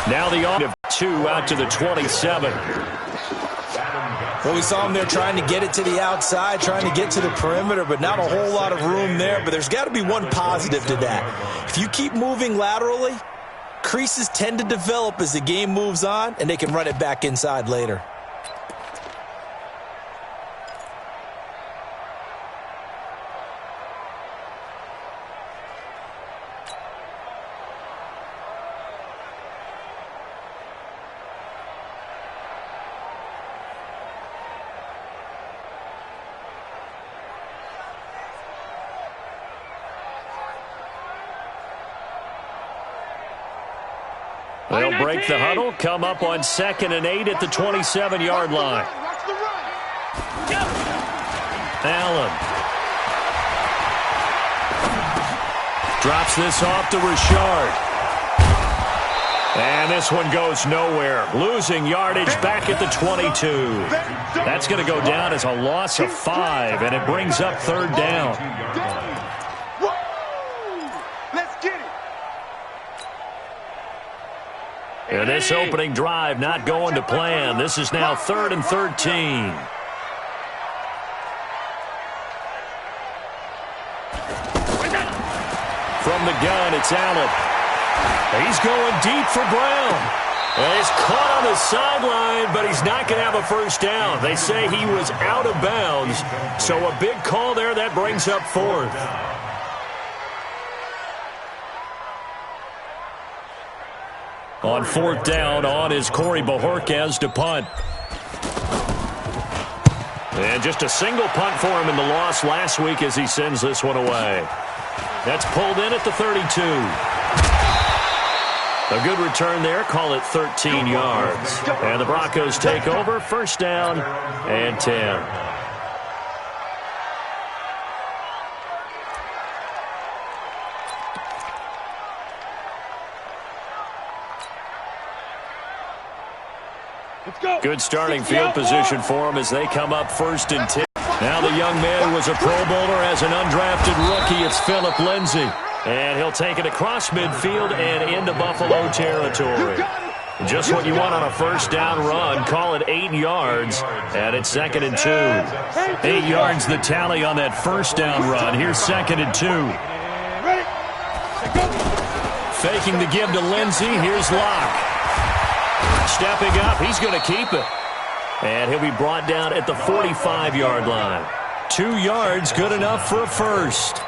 Now the on of 2 out to the 27. Well, we saw him there trying to get it to the outside, trying to get to the perimeter, but not a whole lot of room there. But there's got to be one positive to that. If you keep moving laterally, creases tend to develop as the game moves on, and they can run it back inside later. They'll break the huddle, come up on 2nd and 8 at the 27-yard line. Allen drops this off to Richard. And this one goes nowhere. Losing yardage back at the 22. That's going to go down as a loss of 5, and it brings up 3rd down. And this opening drive not going to plan. This is now 3rd and 13. From the gun, it's Allen. He's going deep for Brown. And he's caught on the sideline, but he's not going to have a first down. They say he was out of bounds. So a big call there. That brings up 4th. On 4th down, on is Corey Bojorquez to punt. And just a single punt for him in the loss last week as he sends this one away. That's pulled in at the 32. A good return there. Call it 13 yards. And the Broncos take over. 1st down and 10. Good starting field position for him as they come up 1st and 10. Now the young man who was a Pro Bowler as an undrafted rookie. It's Phillip Lindsay. And he'll take it across midfield and into Buffalo territory. Just what you want on a 1st down run. Call it 8 yards. And it's 2nd and 2. 8 yards the tally on that 1st down run. Here's 2nd and 2. Faking the give to Lindsay. Here's Locke. Stepping up, he's going to keep it. And he'll be brought down at the 45-yard line. 2 yards, good enough for a first.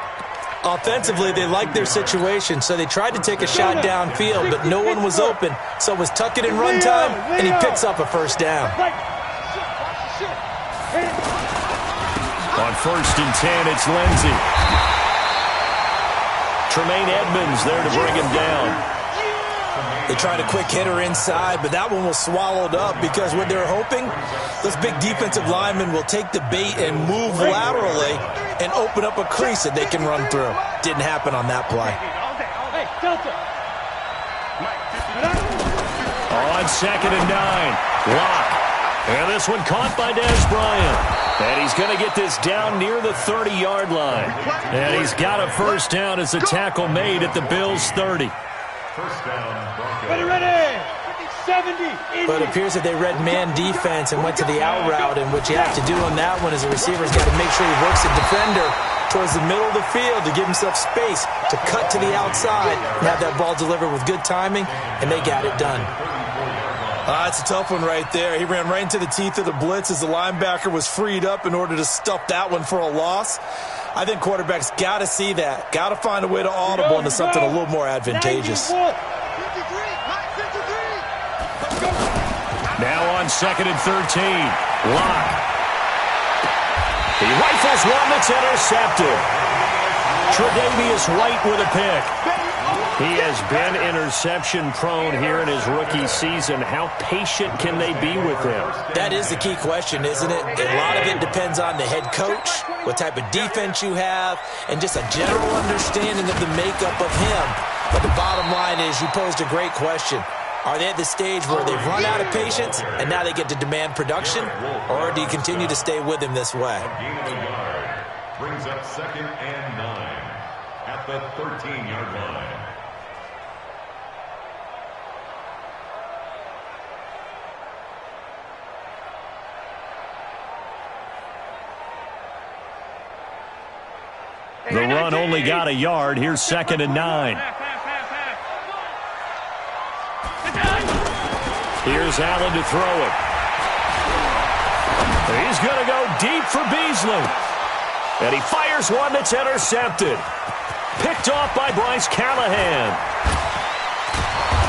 Offensively, they liked their situation, so they tried to take a shot downfield, but no one was open. So it was tuck it in run time, and he picks up a 1st down. On 1st and 10, it's Lindsay. Tremaine Edmonds there to bring him down. They tried a quick hitter inside, but that one was swallowed up because what they're hoping, those big defensive linemen will take the bait and move laterally and open up a crease that they can run through. Didn't happen on that play. On 2nd and 9, Locke. And this one caught by Dez Bryant. And he's going to get this down near the 30-yard line. And he's got a 1st down as the tackle made at the Bills' 30. 1st down, Broncos. Ready. 70. 80. But it appears that they read man defense and went to the out route, and what you have to do on that one is the receiver's got to make sure he works the defender towards the middle of the field to give himself space to cut to the outside and have that ball delivered with good timing, and they got it done. That's a tough one right there. He ran right into the teeth of the blitz as the linebacker was freed up in order to stuff that one for a loss. I think quarterbacks got to see that. Got to find a way to audible into something a little more advantageous. Now on 2nd and 13, Locke. He rifles one that's intercepted. Tre'Davious White with a pick. He has been interception-prone here in his rookie season. How patient can they be with him? That is the key question, isn't it? A lot of it depends on the head coach, what type of defense you have, and just a general understanding of the makeup of him. But the bottom line is you posed a great question. Are they at the stage where they've run out of patience and now they get to demand production? Or do you continue to stay with him this way? Brings up 2nd and 9 at the 13-yard line. The run only got a yard. Here's 2nd and 9. Here's Allen to throw it. He's going to go deep for Beasley. And he fires one that's intercepted. Picked off by Bryce Callahan.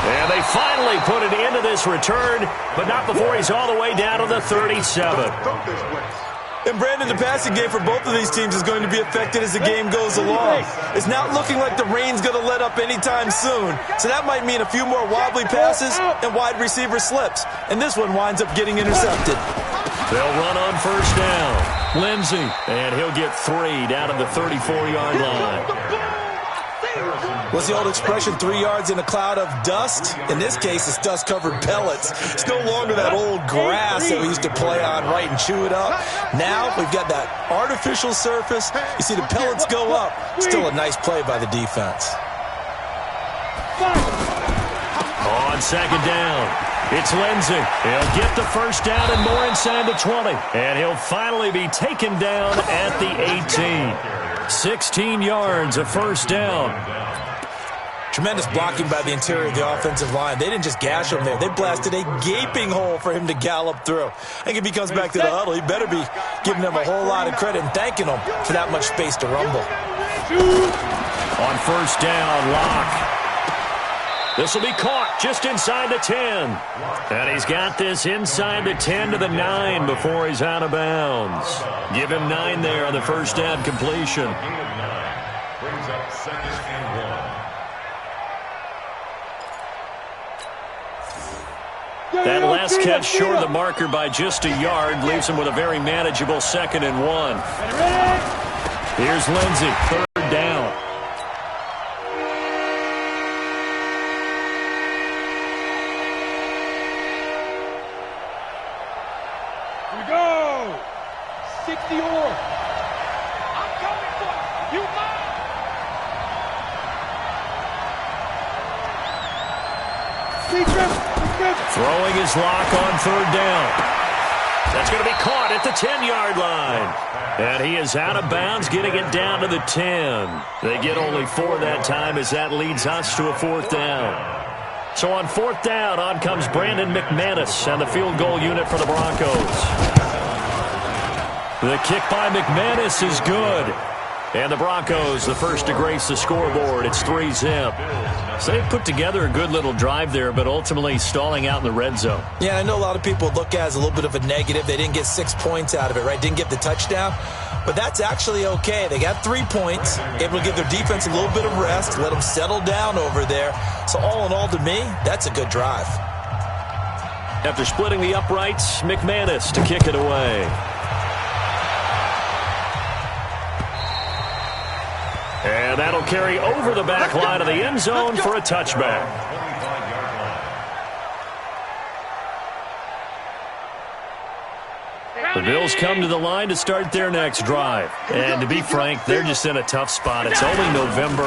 And they finally put an end to this return, but not before he's all the way down to the 37. And Brandon, the passing game for both of these teams is going to be affected as the game goes along. It's not looking like the rain's going to let up anytime soon. So that might mean a few more wobbly passes and wide receiver slips. And this one winds up getting intercepted. They'll run on 1st down. Lindsey, and he'll get 3 down at the 34-yard line. What's the old expression, 3 yards in a cloud of dust? In this case, it's dust-covered pellets. It's no longer that old grass that we used to play on, right, and chew it up. Now we've got that artificial surface. You see the pellets go up. Still a nice play by the defense. On 2nd down, it's Lindsey. He'll get the 1st down and more inside the 20. And he'll finally be taken down at the 18. 16 yards, a 1st down. Tremendous blocking by the interior of the offensive line. They didn't just gash him there. They blasted a gaping hole for him to gallop through. I think if he comes back to the huddle, he better be giving them a whole lot of credit and thanking them for that much space to rumble. On 1st down, Locke. This will be caught just inside the 10. And he's got this inside the 10 to the 9 before he's out of bounds. Give him 9 there on the 1st down completion. Brings up 2nd and 1. That last catch short of the marker by just a yard leaves him with a very manageable 2nd and 1. Here's Lindsey, 3rd down. Here we go. 60 or. I'm coming for you. Throwing his Lock on 3rd down. That's going to be caught at the 10-yard line. And he is out of bounds, getting it down to the 10. They get only 4 that time as that leads us to a 4th down. So on 4th down, on comes Brandon McManus and the field goal unit for the Broncos. The kick by McManus is good. And the Broncos, the first to grace the scoreboard. It's 3-zip. So they put together a good little drive there, but ultimately stalling out in the red zone. Yeah, I know a lot of people look at it as a little bit of a negative. They didn't get 6 points out of it, right? Didn't get the touchdown. But that's actually okay. They got 3 points, able to give their defense a little bit of rest, let them settle down over there. So all in all, to me, that's a good drive. After splitting the uprights, McManus to kick it away. And that'll carry over the back line of the end zone for a touchback. The Bills come to the line to start their next drive. And to be frank, they're just in a tough spot. It's only November,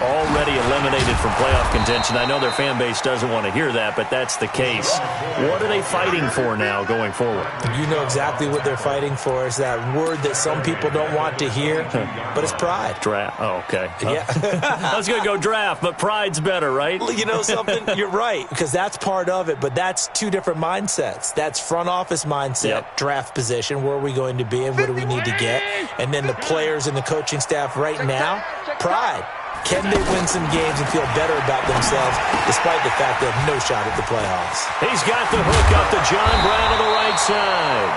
already eliminated from playoff contention. I know their fan base doesn't want to hear that, but that's the case. What are they fighting for now going forward? You know exactly what they're fighting for. Is that word that some people don't want to hear, but it's pride. Draft. Oh, okay. Yeah. I was going to go draft, but pride's better, right? You know something? You're right, because that's part of it, but that's 2 different mindsets. That's front office mindset, draft position. Where are we going to be and what do we need to get? And then the players and the coaching staff right now, pride. Can they win some games and feel better about themselves despite the fact they have no shot at the playoffs? He's got the hook up to John Brown on the right side.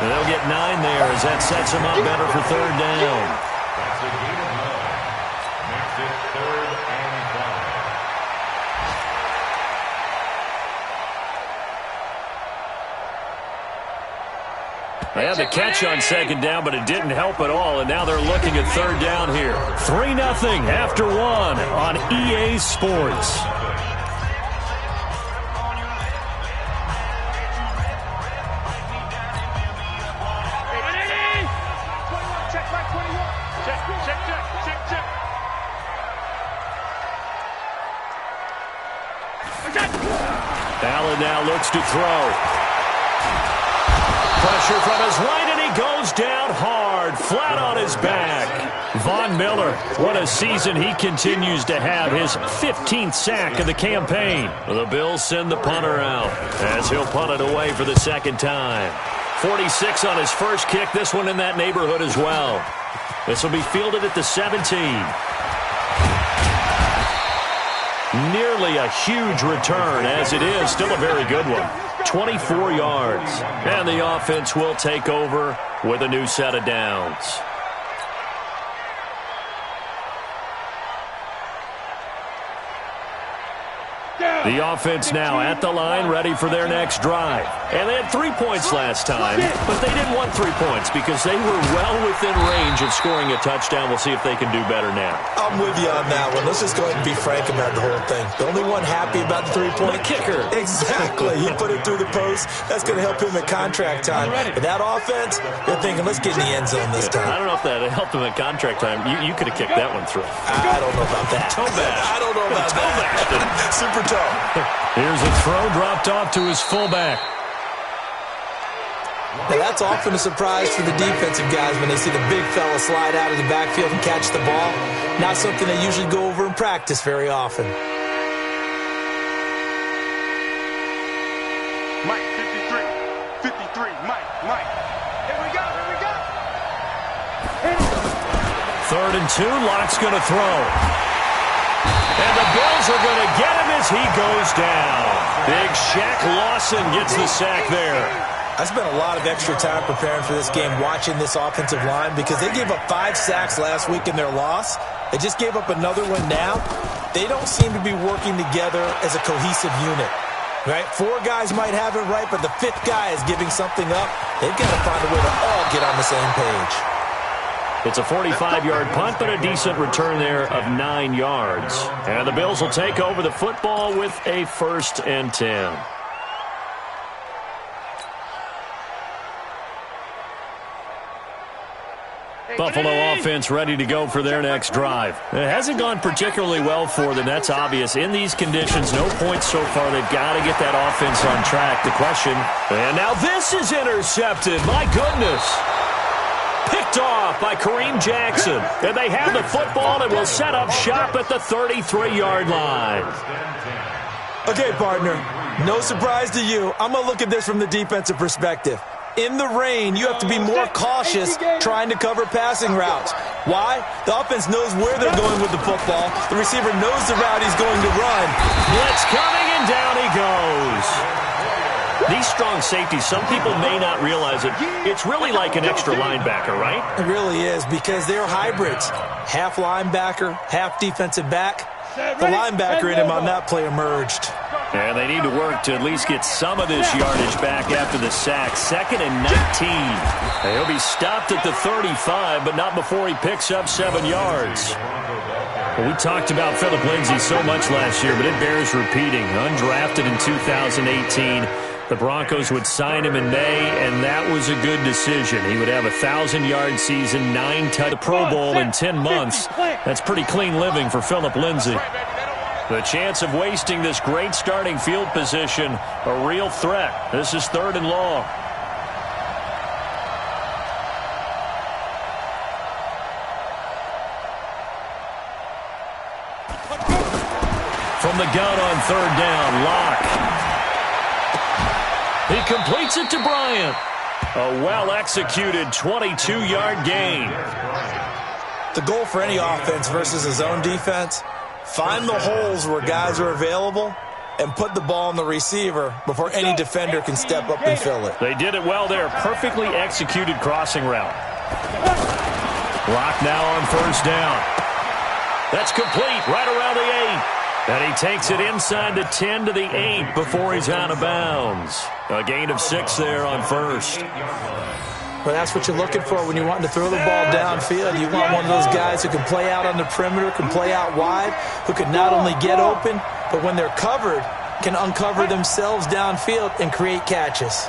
And they'll get 9 there as that sets him up better for 3rd down. That's a gain of 9. Makes it 3rd and 5. They had the catch on 2nd down, but it didn't help at all, and now they're looking at 3rd down here. 3-0 after 1 on EA Sports. Allen now looks to throw. Pressure from his right, and he goes down hard, flat on his back. Von Miller, what a season he continues to have, his 15th sack of the campaign. The Bills send the punter out as he'll punt it away for the second time. 46 on his first kick, this one in that neighborhood as well. This will be fielded at the 17. Nearly a huge return, as it is still a very good one. 24 yards. And the offense will take over with a new set of downs. The offense now at the line, ready for their next drive. And they had 3 points last time, but they didn't want 3 points because they were well within range of scoring a touchdown. We'll see if they can do better now. I'm with you on that one. Let's just go ahead and be frank about the whole thing. The only one happy about the 3-point kicker. Exactly. He put it through the post. That's going to help him at contract time. But that offense, they're thinking, let's get in the end zone this time. I don't know if that helped him at contract time. You could have kicked that one through. I don't know about that. Toe bash. I don't know about that. Super toe. Here's a throw dropped off to his fullback. Now that's often a surprise for the defensive guys when they see the big fella slide out of the backfield and catch the ball. Not something they usually go over in practice very often. Mike, 53. 53, Mike. Here we go. 3rd and 2, Locke's going to throw. And the Bills are going to get him as he goes down. Big Shaq Lawson gets the sack there. I spent a lot of extra time preparing for this game watching this offensive line because they gave up 5 sacks last week in their loss. They just gave up another one now. They don't seem to be working together as a cohesive unit. Right? 4 guys might have it right, but the 5th guy is giving something up. They've got to find a way to all get on the same page. It's a 45-yard punt, but a decent return there of 9 yards. And the Bills will take over the football with a 1st and 10. Buffalo offense ready to go for their next drive. It hasn't gone particularly well for them. That's obvious. In these conditions, no points so far. They've got to get that offense on track. The question, and now this is intercepted. My goodness. Picked off by Kareem Jackson. And they have the football and will set up shop at the 33-yard line. Okay, partner, no surprise to you. I'm going to look at this from the defensive perspective. In the rain, you have to be more cautious trying to cover passing routes. Why? The offense knows where they're going with the football. The receiver knows the route he's going to run. Blitz coming, and down he goes. These strong safeties, some people may not realize it. It's really like an extra linebacker, right? It really is because they're hybrids. Half linebacker, half defensive back. The linebacker in him on that play emerged. And they need to work to at least get some of this yardage back after the sack. 2nd and 19. He'll be stopped at the 35, but not before he picks up 7 yards. Well, we talked about Philip Lindsay so much last year, but it bears repeating. Undrafted in 2018. The Broncos would sign him in May, and that was a good decision. He would have a 1,000-yard season, 9 to the Pro Bowl in 10 months. That's pretty clean living for Philip Lindsay. The chance of wasting this great starting field position, a real threat. This is 3rd and long. From the gun on 3rd down, Locke. He completes it to Bryant. A well-executed 22-yard gain. The goal for any offense versus a zone defense, find the holes where guys are available and put the ball on the receiver before any defender can step up and fill it. They did it well there. Perfectly executed crossing route. Locke now on 1st down. That's complete right around the 8. And he takes it inside the 10 to the 8 before he's out of bounds. A gain of 6 there on 1st. Well, that's what you're looking for when you're wanting to throw the ball downfield. You want one of those guys who can play out on the perimeter, can play out wide, who can not only get open, but when they're covered, can uncover themselves downfield and create catches.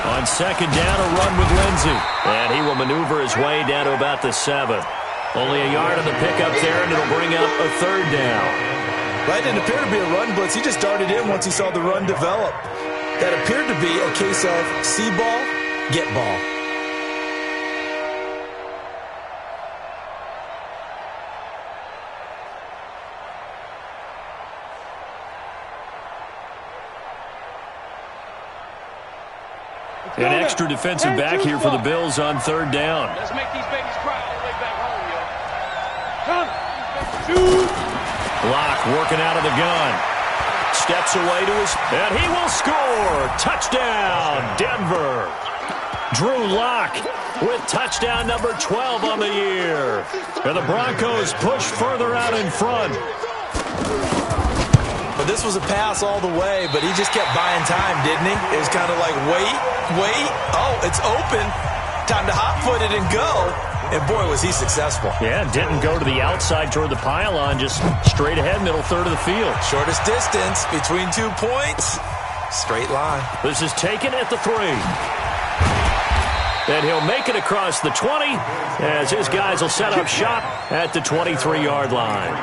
On 2nd down, a run with Lindsay. And he will maneuver his way down to about the 7. Only a yard on the pickup there, and it'll bring up a 3rd down. Right, didn't appear to be a run blitz. He just darted in once he saw the run develop. That appeared to be a case of see ball, get ball. An extra defensive back here for the Bills on third down. Let's make these babies cry all the way back home, yo. Come. Shoot. Lock working out of the gun. Steps away to his... And he will score! Touchdown, Denver! Drew Lock with touchdown number 12 on the year. And the Broncos push further out in front. But this was a pass all the way, but he just kept buying time, didn't he? It was kind of like, wait. Oh, it's open. Time to hot-foot it and go. And, boy, was he successful. Yeah, didn't go to the outside toward the pylon, just straight ahead, middle third of the field. Shortest distance between 2 points. Straight line. This is taken at the 3. And he'll make it across the 20 as his guys will set up shop at the 23-yard line.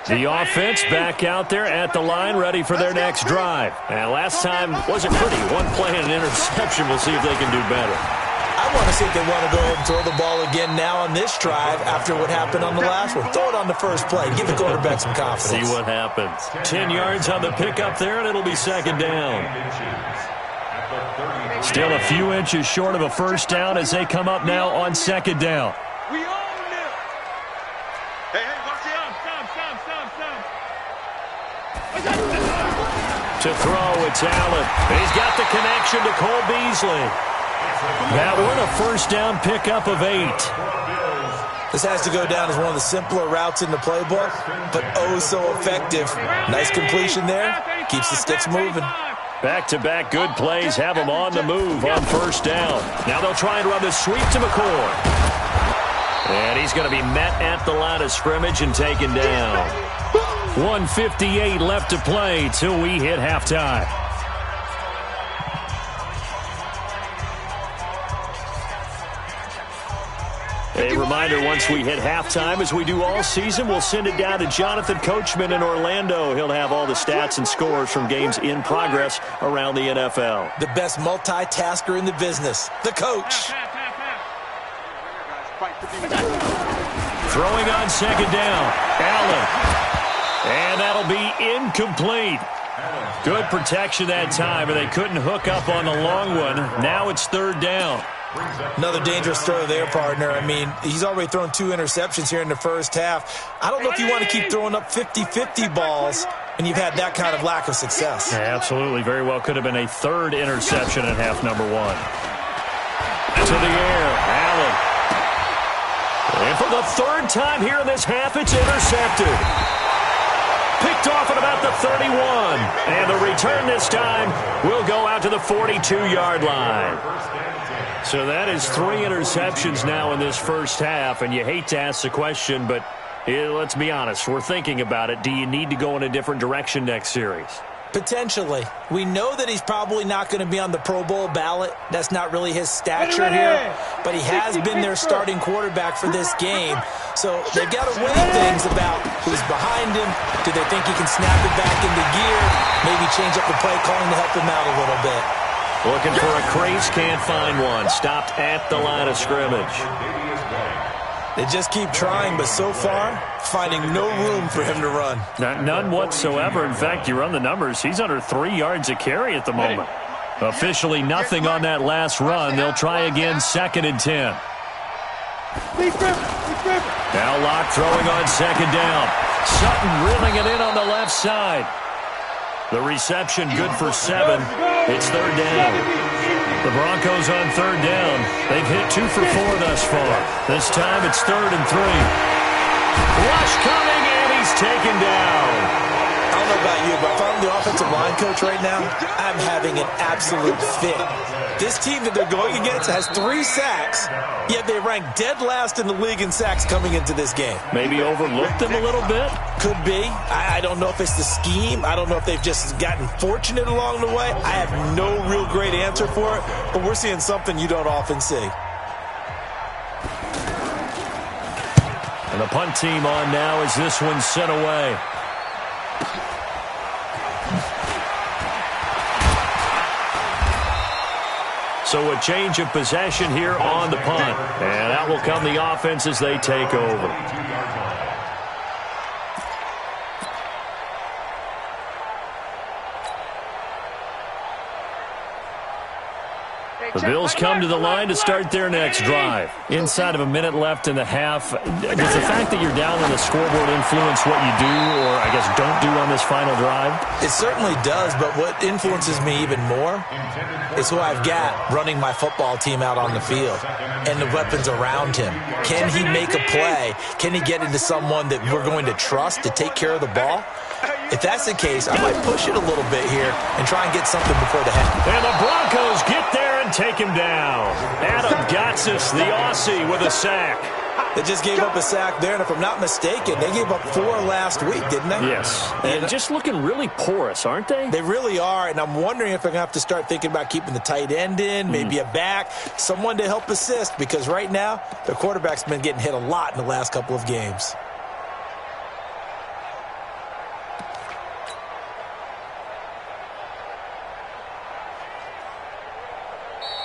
The offense back out there at the line, ready for their next drive. And last time wasn't pretty. One play and an interception. We'll see if they can do better. I want to see if they want to go ahead and throw the ball again now on this drive after what happened on the last one. Throw it on the first play. Give the quarterback some confidence. See what happens. 10 yards on the pickup there, and it'll be second down. Still a few inches short of a first down as they come up now on second down. We own them. Hey, watch the arm. Stop. To throw, it's Allen. He's got the connection to Cole Beasley. That one, a first down pickup of 8. This has to go down as one of the simpler routes in the playbook, but oh so effective. Nice completion there. Keeps the sticks moving. Back-to-back good plays have them on the move on first down. Now they'll try and run the sweep to McCoy. And he's going to be met at the line of scrimmage and taken down. 1:58 left to play till we hit halftime. A reminder, once we hit halftime, as we do all season, we'll send it down to Jonathan Coachman in Orlando. He'll have all the stats and scores from games in progress around the NFL. The best multitasker in the business, the coach. Throwing on second down, Allen. And that'll be incomplete. Good protection that time, and they couldn't hook up on the long one. Now it's third down. Another dangerous throw there, partner. I mean, he's already thrown 2 interceptions here in the first half. I don't know if you want to keep throwing up 50-50 balls when you've had that kind of lack of success. Yeah, absolutely. Very well could have been a third interception in half number 1. To the air, Allen. And for the third time here in this half, it's intercepted. Picked off at about the 31. And the return this time will go out to the 42-yard line. So that is 3 interceptions now in this first half, and you hate to ask the question, but let's be honest, we're thinking about it. Do you need to go in a different direction next series? Potentially. We know that he's probably not going to be on the Pro Bowl ballot. That's not really his stature here, but he has been their starting quarterback for this game. So they've got to weigh things about who's behind him. Do they think he can snap it back into gear? Maybe change up the play calling to help him out a little bit. Looking for a crease, can't find one. Stopped at the line of scrimmage. They just keep trying, but so far, finding no room for him to run. None whatsoever. In fact, you run the numbers, he's under 3 yards a carry at the moment. Officially nothing on that last run. They'll try again, 2nd and 10. Now Locke throwing on second down. Sutton reeling it in on the left side. The reception good for 7. It's third down. The Broncos on third down. They've hit 2 for 4 thus far. This time it's 3rd and 3. Rush coming, and he's taken down. I don't know about you, but if I'm the offensive line coach right now, I'm having an absolute fit. This team that they're going against has 3 sacks, yet they rank dead last in the league in sacks coming into this game. Maybe overlooked them a little bit? Could be. I don't know if it's the scheme. I don't know if they've just gotten fortunate along the way. I have no real great answer for it, but we're seeing something you don't often see. And the punt team on now as this one's sent away. So a change of possession here on the punt. And out will come the offense as they take over. The Bills come to the line to start their next drive. Inside of a minute left in the half, does the fact that you're down on the scoreboard influence what you do or, I guess, don't do on this final drive? It certainly does, but what influences me even more is who I've got running my football team out on the field and the weapons around him. Can he make a play? Can he get into someone that we're going to trust to take care of the ball? If that's the case, I might push it a little bit here and try and get something before the half. And the Broncos get there and take him down. Adam Gotsis, the Aussie, with a sack. They just gave up a sack there, and if I'm not mistaken, they gave up 4 last week, didn't they? Yes. And just looking really porous, aren't they? They really are, and I'm wondering if they're going to have to start thinking about keeping the tight end in, maybe a back, someone to help assist, because right now, their quarterback's been getting hit a lot in the last couple of games.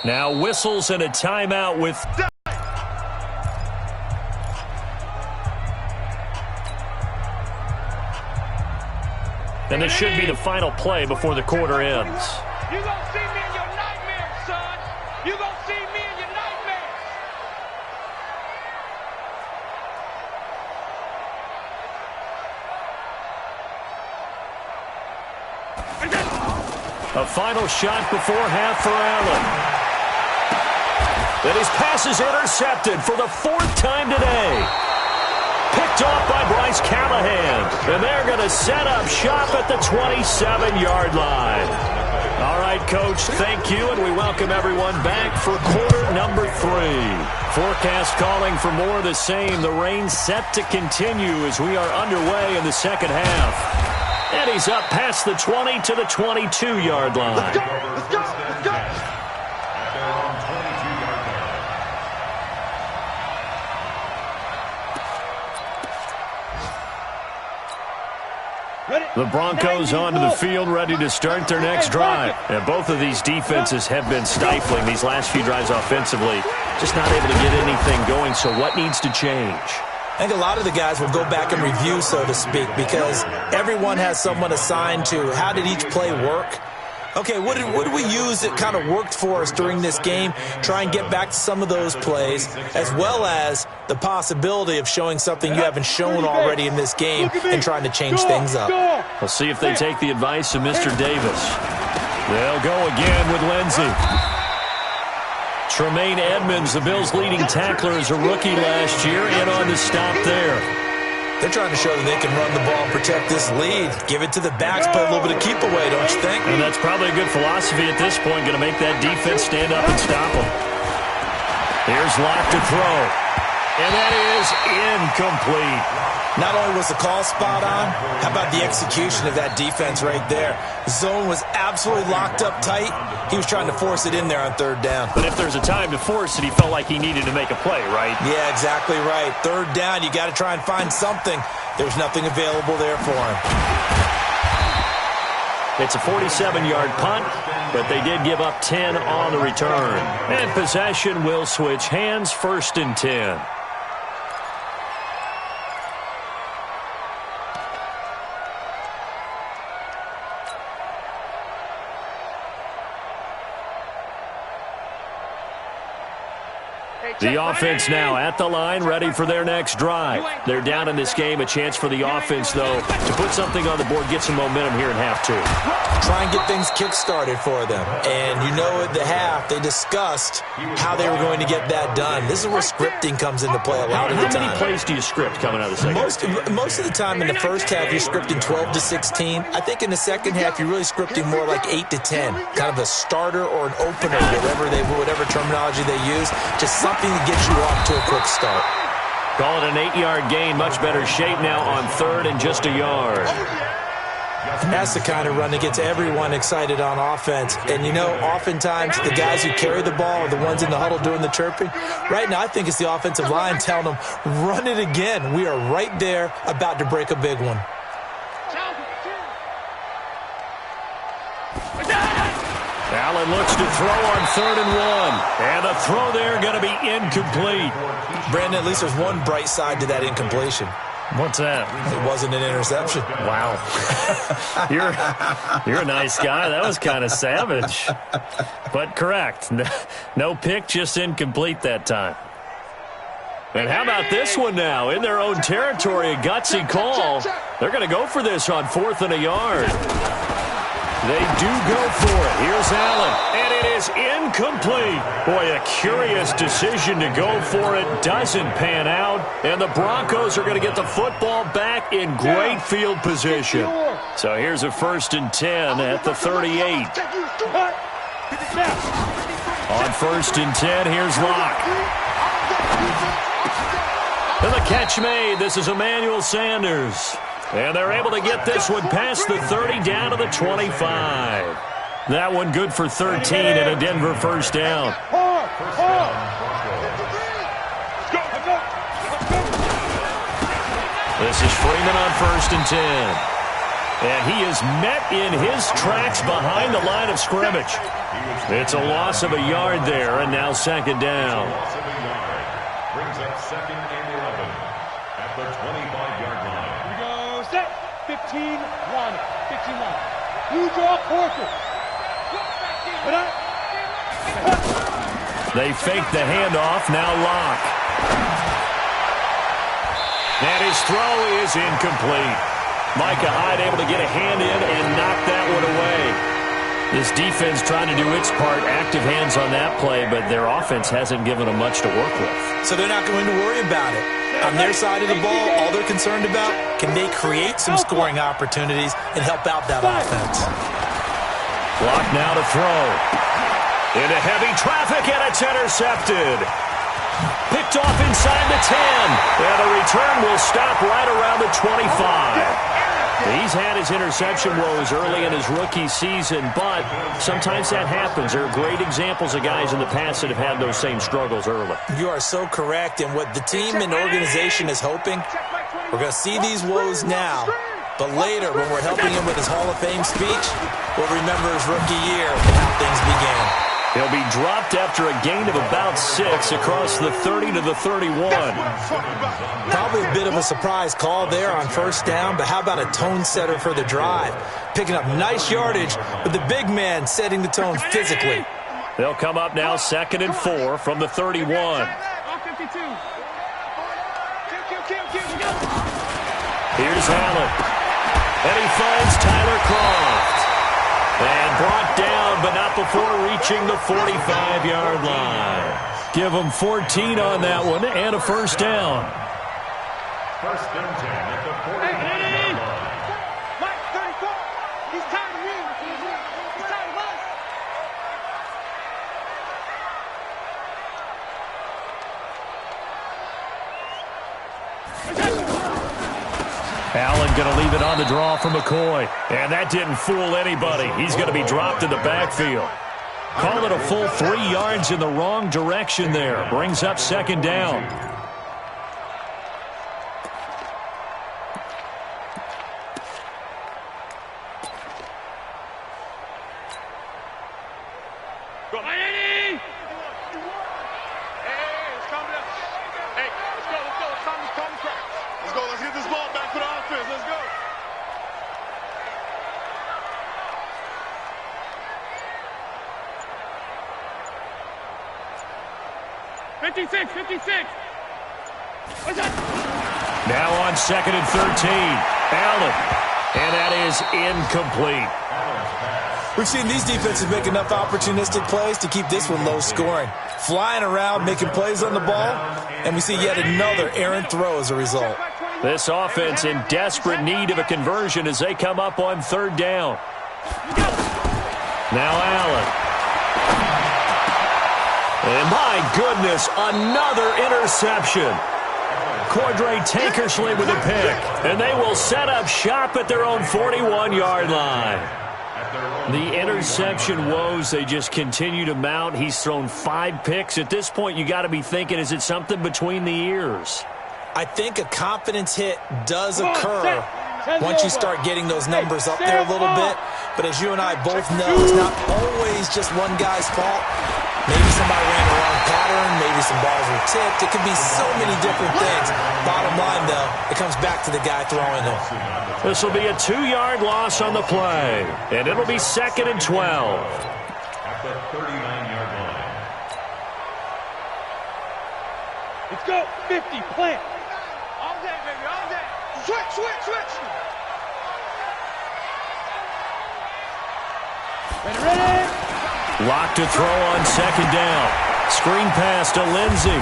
Now whistles and a timeout with... And this should be the final play before the quarter ends. You gonna see me in your nightmares, son. You gonna see me in your nightmares. A final shot before half for Allen. And his pass is intercepted for the 4th time today. Picked off by Bryce Callahan. And they're going to set up shop at the 27-yard line. All right, Coach, thank you, and we welcome everyone back for quarter number 3. Forecast calling for more of the same. The rain set to continue as we are underway in the second half. And he's up past the 20 to the 22-yard line. Let's go, let's go, let's go. The Broncos onto the field, ready to start their next drive. And both of these defenses have been stifling these last few drives offensively. Just not able to get anything going, so what needs to change? I think a lot of the guys will go back and review, so to speak, because everyone has someone assigned to how did each play work. Okay, what did we use that kind of worked for us during this game? Try and get back to some of those plays, as well as the possibility of showing something you haven't shown already in this game and trying to change things up. We'll see if they take the advice of Mr. Davis. They'll go again with Lindsey. Tremaine Edmonds, the Bills' leading tackler, is a rookie last year, in on the stop there. They're trying to show that they can run the ball and protect this lead. Give it to the backs, play a little bit of keep away, don't you think? And that's probably a good philosophy at this point, going to make that defense stand up and stop them. Here's Locke to throw. And that is incomplete. Not only was the call spot on, how about the execution of that defense right there? Zone was absolutely locked up tight. He was trying to force it in there on 3rd down. But if there's a time to force it, he felt like he needed to make a play, right? Yeah, exactly right. 3rd down, you got to try and find something. There's nothing available there for him. It's a 47-yard punt, but they did give up 10 on the return. And possession will switch hands, 1st and 10. The offense now at the line, ready for their next drive. They're down in this game. A chance for the offense, though, to put something on the board, get some momentum here in half 2. Try and get things kick-started for them. And you know at the half, they discussed how they were going to get that done. This is where scripting comes into play a lot of the time. How many plays do you script coming out of the second? Most of the time in the first half, you're scripting 12 to 16. I think in the second half, you're really scripting more like 8 to 10. Kind of a starter or an opener, whatever terminology they use. Just something to get you off to a quick start. Call it an 8-yard gain. Much better shape now on 3rd and just a yard. And that's the kind of run that gets everyone excited on offense. And, you know, oftentimes the guys who carry the ball are the ones in the huddle doing the chirping. Right now, I think it's the offensive line telling them, run it again. We are right there about to break a big one. Allen looks to throw on 3rd and 1. And the throw there going to be incomplete. Brandon, at least there's one bright side to that incompletion. What's that? It wasn't an interception. Wow. You're a nice guy. That was kind of savage. But correct. No pick, just incomplete that time. And how about this one now? In their own territory, a gutsy call. They're going to go for this on 4th and a yard. They do go for it. Here's Allen, and it is incomplete. Boy, a curious decision to go for it. Doesn't pan out, and the Broncos are going to get the football back in great field position. So here's a 1st and 10 at the 38. On 1st and 10, here's Locke. And the catch made. This is Emmanuel Sanders. And they're able to get this one past the 30 down to the 25. That one good for 13 and a Denver 1st down. This is Freeman on 1st and 10. And he is met in his tracks behind the line of scrimmage. It's a loss of a yard there, and now 2nd down. Brings up 2nd and 11 at the 25-yard line. 15-1. 15-1. You draw quarter. They fake the handoff. Now Locke. And his throw is incomplete. Micah Hyde able to get a hand in and knock that one away. This defense trying to do its part. Active hands on that play, but their offense hasn't given them much to work with. So they're not going to worry about it. On their side of the ball, all they're concerned about, can they create some scoring opportunities and help out that offense? Locke now to throw. Into heavy traffic, and it's intercepted. Picked off inside the 10. And the return will stop right around the 25. He's had his interception woes early in his rookie season, but sometimes that happens. There are great examples of guys in the past that have had those same struggles early. You are so correct, and what the team and organization is hoping, we're going to see these woes now, but later when we're helping him with his Hall of Fame speech, we'll remember his rookie year and how things began. He'll be dropped after a gain of about 6 across the 30 to the 31. Probably a bit of a surprise call there on 1st down, but how about a tone setter for the drive? Picking up nice yardage, but the big man setting the tone physically. They'll come up now 2nd and 4 from the 31. Here's Allen. And he finds Tyler Croft. And brought down, but not before reaching the 45-yard line. Give them 14 on that one and a 1st down. 1st and 10 at the 45-yard line. He's tired of you. He's tired of us. Allen going to leave it on the draw for McCoy. And that didn't fool anybody. He's going to be dropped in the backfield. Call it a full 3 yards in the wrong direction there. Brings up 2nd down. Let's get this ball back for the offense. Let's go. 56. Now on 2nd and 13. Allen. And that is incomplete. We've seen these defenses make enough opportunistic plays to keep this one low scoring. Flying around, making plays on the ball, and we see yet another errant throw as a result. This offense in desperate need of a conversion as they come up on 3rd down. Now Allen. And my goodness, another interception. Cordray Tankersley with a pick. And they will set up shop at their own 41-yard line. The interception woes, they just continue to mount. He's thrown 5 picks. At this point, you got to be thinking, is it something between the ears? I think a confidence hit does occur once you start getting those numbers up there a little bit. But as you and I both know, it's not always just one guy's fault. Maybe somebody ran the wrong pattern. Maybe some balls were tipped. It could be so many different things. Bottom line, though, it comes back to the guy throwing them. This will be a 2-yard loss on the play. And it'll be 2nd and 12. At the 39-yard line. Let's go. 50. Plant. All day, baby. All day. Switch. Ready. Lock to throw on 2nd down. Screen pass to Lindsey.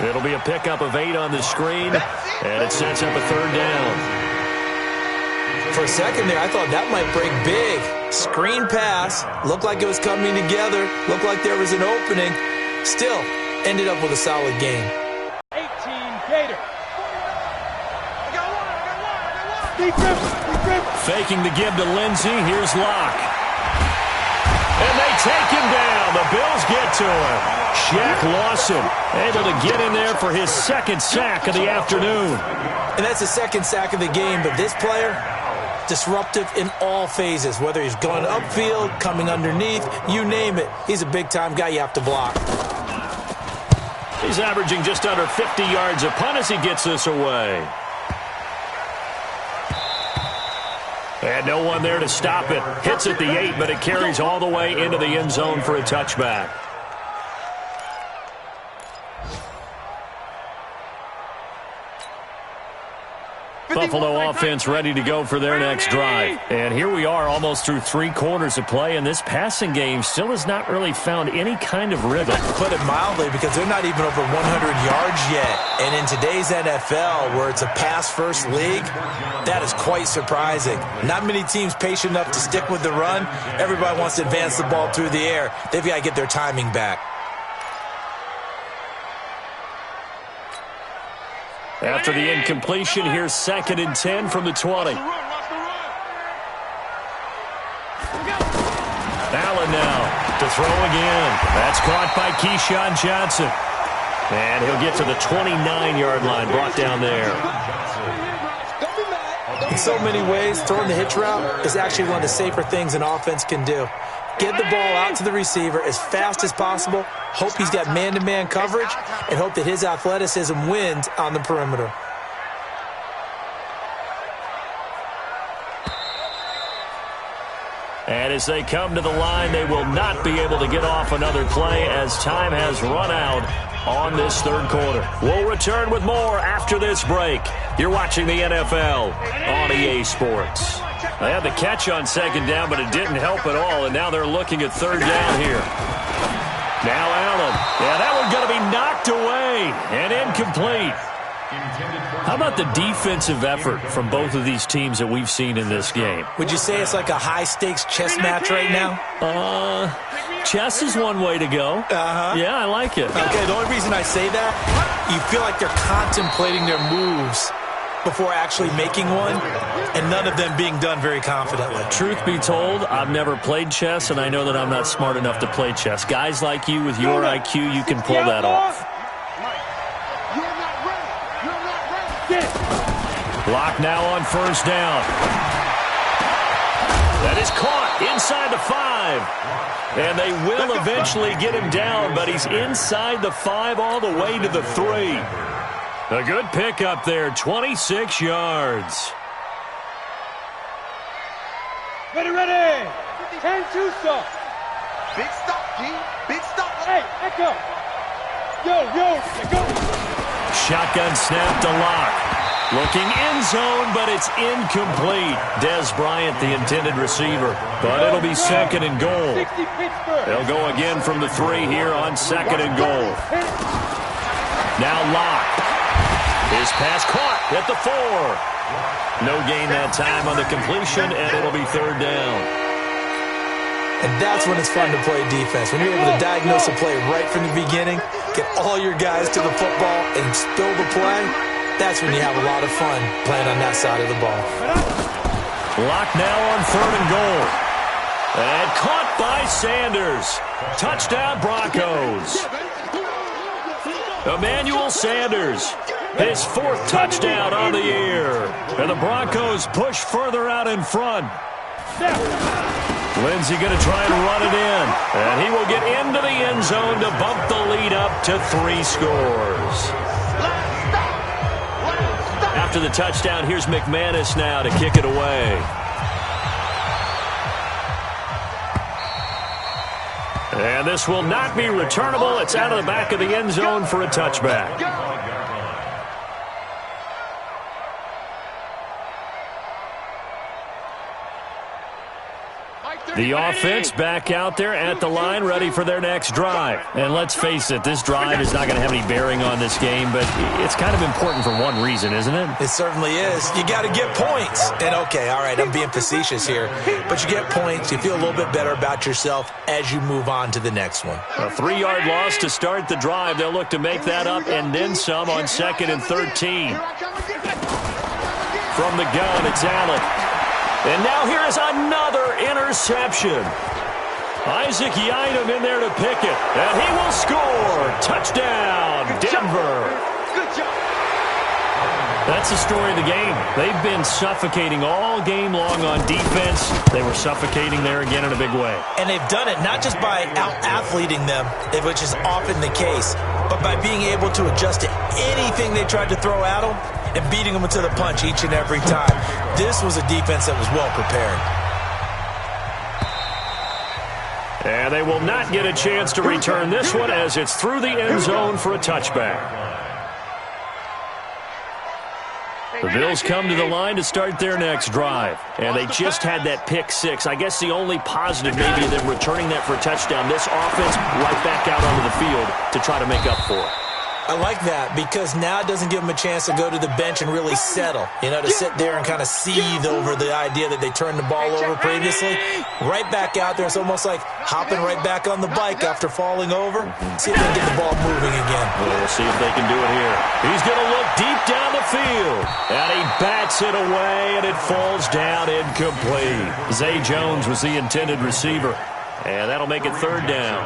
It'll be a pickup of 8 on the screen, and it sets up a 3rd down. For a second there, I thought that might break big. Screen pass. Looked like it was coming together. Looked like there was an opening. Still, ended up with a solid game. 18 Gator. I got one. Deep grip. Faking the give to Lindsey. Here's Locke. And they take him down. The Bills get to him. Shaq Lawson able to get in there for his 2nd sack of the afternoon. And that's the 2nd sack of the game. But this player, disruptive in all phases. Whether he's going upfield, coming underneath, you name it. He's a big-time guy you have to block. He's averaging just under 50 yards a punt as he gets this away. And no one there to stop it. Hits at the 8, but it carries all the way into the end zone for a touchback. Buffalo offense ready to go for their next drive. And here we are almost through 3 quarters of play, and this passing game still has not really found any kind of rhythm. Put it mildly, because they're not even over 100 yards yet. And in today's NFL, where it's a pass-first league, that is quite surprising. Not many teams patient enough to stick with the run. Everybody wants to advance the ball through the air. They've got to get their timing back. After the incompletion, here's 2nd and 10 from the 20. Allen now to throw again. That's caught by Keyshawn Johnson. And he'll get to the 29-yard line, brought down there. In so many ways, throwing the hitch route is actually one of the safer things an offense can do. Get the ball out to the receiver as fast as possible, hope he's got man-to-man coverage, and hope that his athleticism wins on the perimeter. And as they come to the line, they will not be able to get off another play as time has run out on this 3rd quarter. We'll return with more after this break. You're watching the NFL on EA Sports. They had the catch on 2nd down, but it didn't help at all, and now they're looking at 3rd down here. Now Allen. Yeah, that one's going to be knocked away and incomplete. How about the defensive effort from both of these teams that we've seen in this game? Would you say it's like a high-stakes chess match right now? Chess is one way to go. Yeah, I like it. Okay, the only reason I say that, you feel like they're contemplating their moves before actually making one, and none of them being done very confidently. Truth be told, I've never played chess, and I know that I'm not smart enough to play chess. Guys like you with your IQ, you can pull that off. Block now on 1st down. That is caught inside the 5. And they will eventually get him down, but he's inside the 5 all the way to the 3. A good pickup there, 26 yards. Ready. 10-2 stop. Big stop, G. Big stop. Hey, echo. Yo, go. Shotgun snap to Locke. Looking end zone, but it's incomplete. Des Bryant, the intended receiver. But it'll be 2nd and goal. They'll go again from the 3 here on 2nd and goal. Now Locke. His pass caught at the 4. No gain that time on the completion, and it'll be 3rd down. And that's when it's fun to play defense. When you're able to diagnose a play right from the beginning, get all your guys to the football, and spill the play, that's when you have a lot of fun playing on that side of the ball. Locked now on 3rd and goal. And caught by Sanders. Touchdown, Broncos. Emmanuel Sanders, his 4th touchdown on the year. And the Broncos push further out in front. Lindsey going to try and run it in. And he will get into the end zone to bump the lead up to 3 scores. After the touchdown, here's McManus now to kick it away. And this will not be returnable. It's out of the back of the end zone for a touchback. The offense back out there at the line, ready for their next drive. And let's face it, this drive is not going to have any bearing on this game, but it's kind of important for one reason, isn't it? It certainly is. You got to get points. And okay, all right, I'm being facetious here, but you get points, you feel a little bit better about yourself as you move on to the next one. A 3-yard loss to start the drive. They'll look to make that up and then some on 2nd and 13. From the gun, it's Allen. And now here is another interception. Isaac Yiadom in there to pick it. And he will score. Touchdown, Denver. Good job. That's the story of the game. They've been suffocating all game long on defense. They were suffocating there again in a big way. And they've done it not just by out-athleting them, which is often the case, but by being able to adjust to anything they tried to throw at them and beating them to the punch each and every time. This was a defense that was well prepared. And they will not get a chance to return this one as it's through the end zone for a touchback. The Bills come to the line to start their next drive. And they just had that pick 6. I guess the only positive maybe of them returning that for a touchdown. This offense right back out onto the field to try to make up for it. I like that because now it doesn't give them a chance to go to the bench and really settle, to sit there and kind of seethe over the idea that they turned the ball over previously. Right back out there, it's almost like hopping right back on the bike after falling over. See if they can get the ball moving again. We'll see if they can do it here. He's going to look deep down the field, and he bats it away, and it falls down incomplete. Zay Jones was the intended receiver, and that'll make it 3rd down.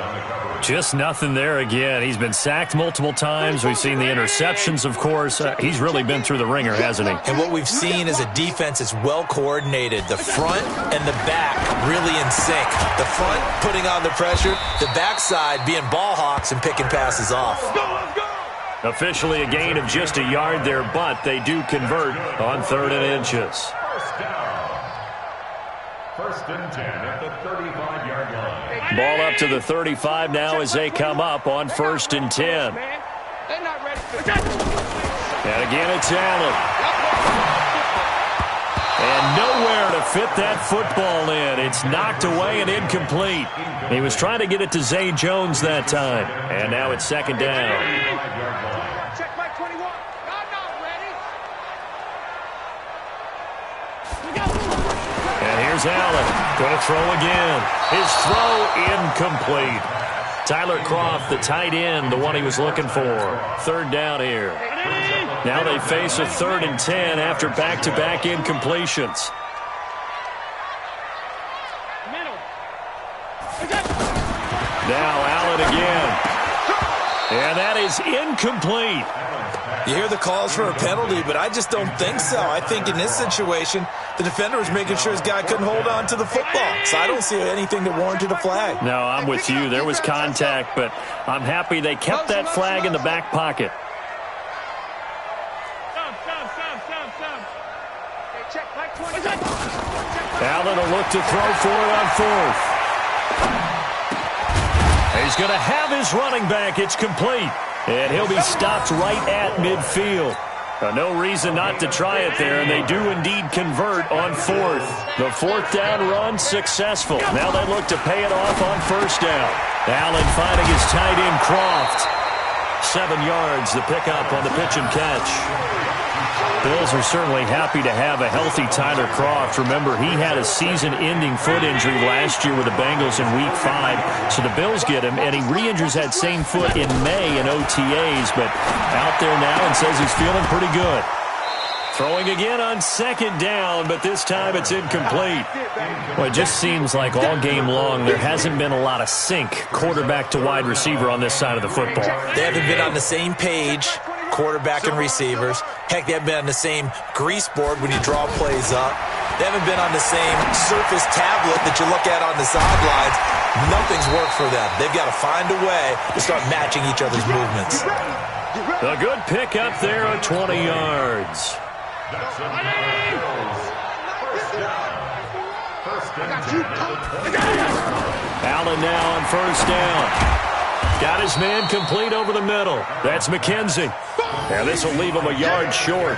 Just nothing there again. He's been sacked multiple times. We've seen the interceptions, of course. He's really been through the ringer, hasn't he? And what we've seen is a defense that's well coordinated. The front and the back really in sync. The front putting on the pressure, the backside being ball hawks and picking passes off. Officially a gain of just a yard there, but they do convert on 3rd and inches. First down. 1st and 10 at the 35-yard line. Ball up to the 35 now as they come up on 1st and 10. They're not ready for that. And again, it's Allen. And nowhere to fit that football in. It's knocked away and incomplete. He was trying to get it to Zay Jones that time. And now it's 2nd down. Check my 21. I'm not ready. And here's Allen. Going to throw again. His throw incomplete. Tyler Kroft, the tight end, the one he was looking for. 3rd down here. Now they face a 3rd and 10 after back-to-back incompletions. Now Allen again. And that is incomplete. You hear the calls for a penalty, but I just don't think so. I think in this situation, the defender was making sure his guy couldn't hold on to the football. So I don't see anything that warranted a flag. No, I'm with you. There was contact, but I'm happy they kept that flag in the back pocket. Allen will look to throw for it on 4th. He's going to have his running back. It's complete. And he'll be stopped right at midfield. No reason not to try it there, and they do indeed convert on 4th. The 4th down run successful. Now they look to pay it off on 1st down. Allen finding his tight end Kroft. 7 yards, the pickup on the pitch and catch. Bills are certainly happy to have a healthy Tyler Kroft. Remember, he had a season-ending foot injury last year with the Bengals in Week 5, so the Bills get him, and he re-injures that same foot in May in OTAs, but out there now and says he's feeling pretty good. Throwing again on second down, but this time it's incomplete. Well, it just seems like all game long there hasn't been a lot of sync quarterback to wide receiver on this side of the football. They haven't been on the same page, quarterback and receivers. Heck, they haven't been on the same grease board when you draw plays up. They haven't been on the same Surface tablet that you look at on the sidelines. Nothing's worked for them. They've got to find a way to start matching each other's movements. A good pick up there at 20 yards. That's enough. First down. Allen now on first down. Got his man complete over the middle. That's McKenzie. And this will leave him a yard short.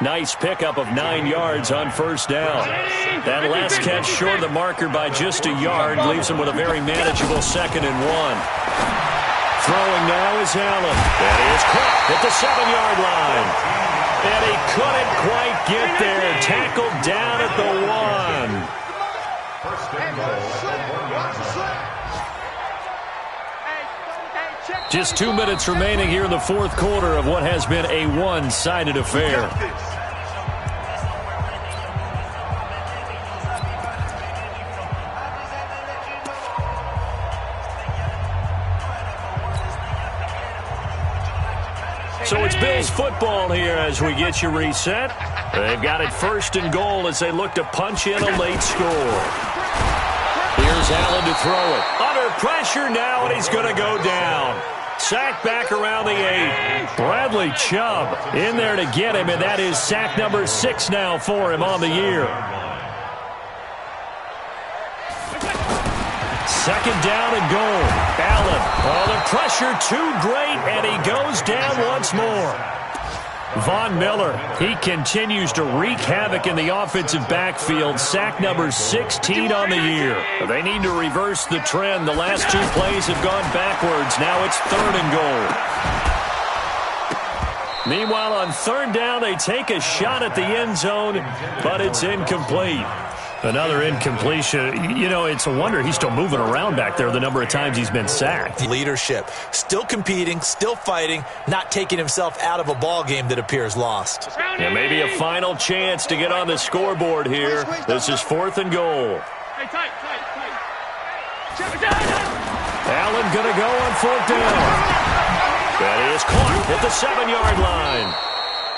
Nice pickup of 9 yards on first down. That last catch short of the marker by just a yard leaves him with a very manageable 2nd and 1. Throwing now is Allen. And he is caught at the 7-yard line. And he couldn't quite get there. Tackled down at the 1. Just 2 minutes remaining here in the fourth quarter of what has been a one-sided affair. So it's Bills football here as we get you reset. They've got it 1st and goal as they look to punch in a late score. Here's Allen to throw it. Under pressure now, and he's going to go down. Sack back around the 8. Bradley Chubb in there to get him, and that is sack number 6 now for him on the year. 2nd down and goal. Allen. Oh, the pressure too great, and he goes down once more. Von Miller, he continues to wreak havoc in the offensive backfield. Sack number 16 on the year. They need to reverse the trend. The last 2 plays have gone backwards. Now it's 3rd and goal. Meanwhile, on 3rd down, they take a shot at the end zone, but it's incomplete. Another incompletion. You know, it's a wonder he's still moving around back there the number of times he's been sacked. Leadership. Still competing, still fighting, not taking himself out of a ball game that appears lost. And maybe a final chance to get on the scoreboard here. This is 4th and goal. Allen going to go on 4th down. That is caught at the 7-yard line.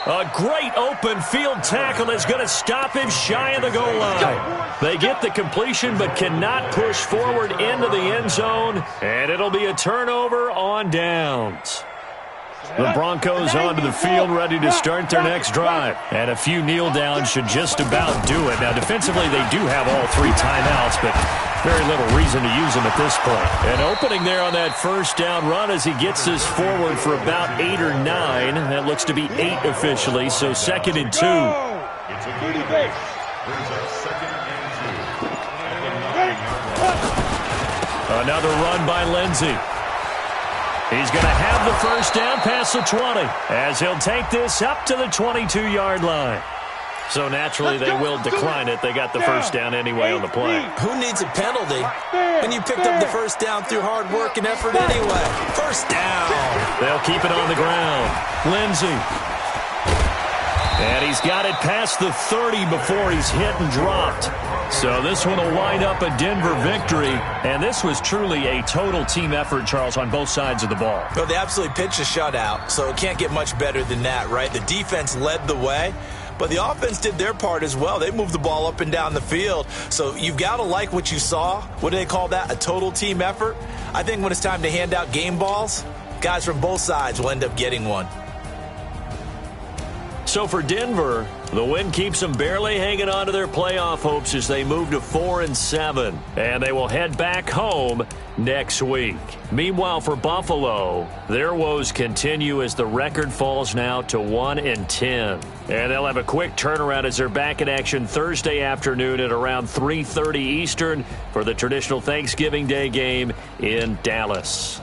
A great open field tackle that's going to stop him shy of the goal line. They get the completion but cannot push forward into the end zone, and it'll be a turnover on downs. The Broncos onto the field ready to start their next drive. And a few kneel downs should just about do it. Now, defensively, they do have all 3 timeouts, but very little reason to use them at this point. An opening there on that first down run as he gets this forward for about 8 or 9. That looks to be 8 officially, so 2nd and 2. It's a good base. Brings up 2nd and 2. Another run by Lindsey. He's going to have the first down past the 20 as he'll take this up to the 22-yard line. So naturally they will decline it. They got the first down anyway on the play. Who needs a penalty when you picked up the first down through hard work and effort anyway? First down. They'll keep it on the ground. Lindsey. And he's got it past the 30 before he's hit and dropped. So this one will wind up a Denver victory. And this was truly a total team effort, Charles, on both sides of the ball. Well, they absolutely pitched a shutout, so it can't get much better than that, right? The defense led the way, but the offense did their part as well. They moved the ball up and down the field. So you've got to like what you saw. What do they call that? A total team effort? I think when it's time to hand out game balls, guys from both sides will end up getting one. So for Denver, the win keeps them barely hanging on to their playoff hopes as they move to 4-7. And they will head back home next week. Meanwhile, for Buffalo, their woes continue as the record falls now to 1-10. And they'll have a quick turnaround as they're back in action Thursday afternoon at around 3:30 Eastern for the traditional Thanksgiving Day game in Dallas.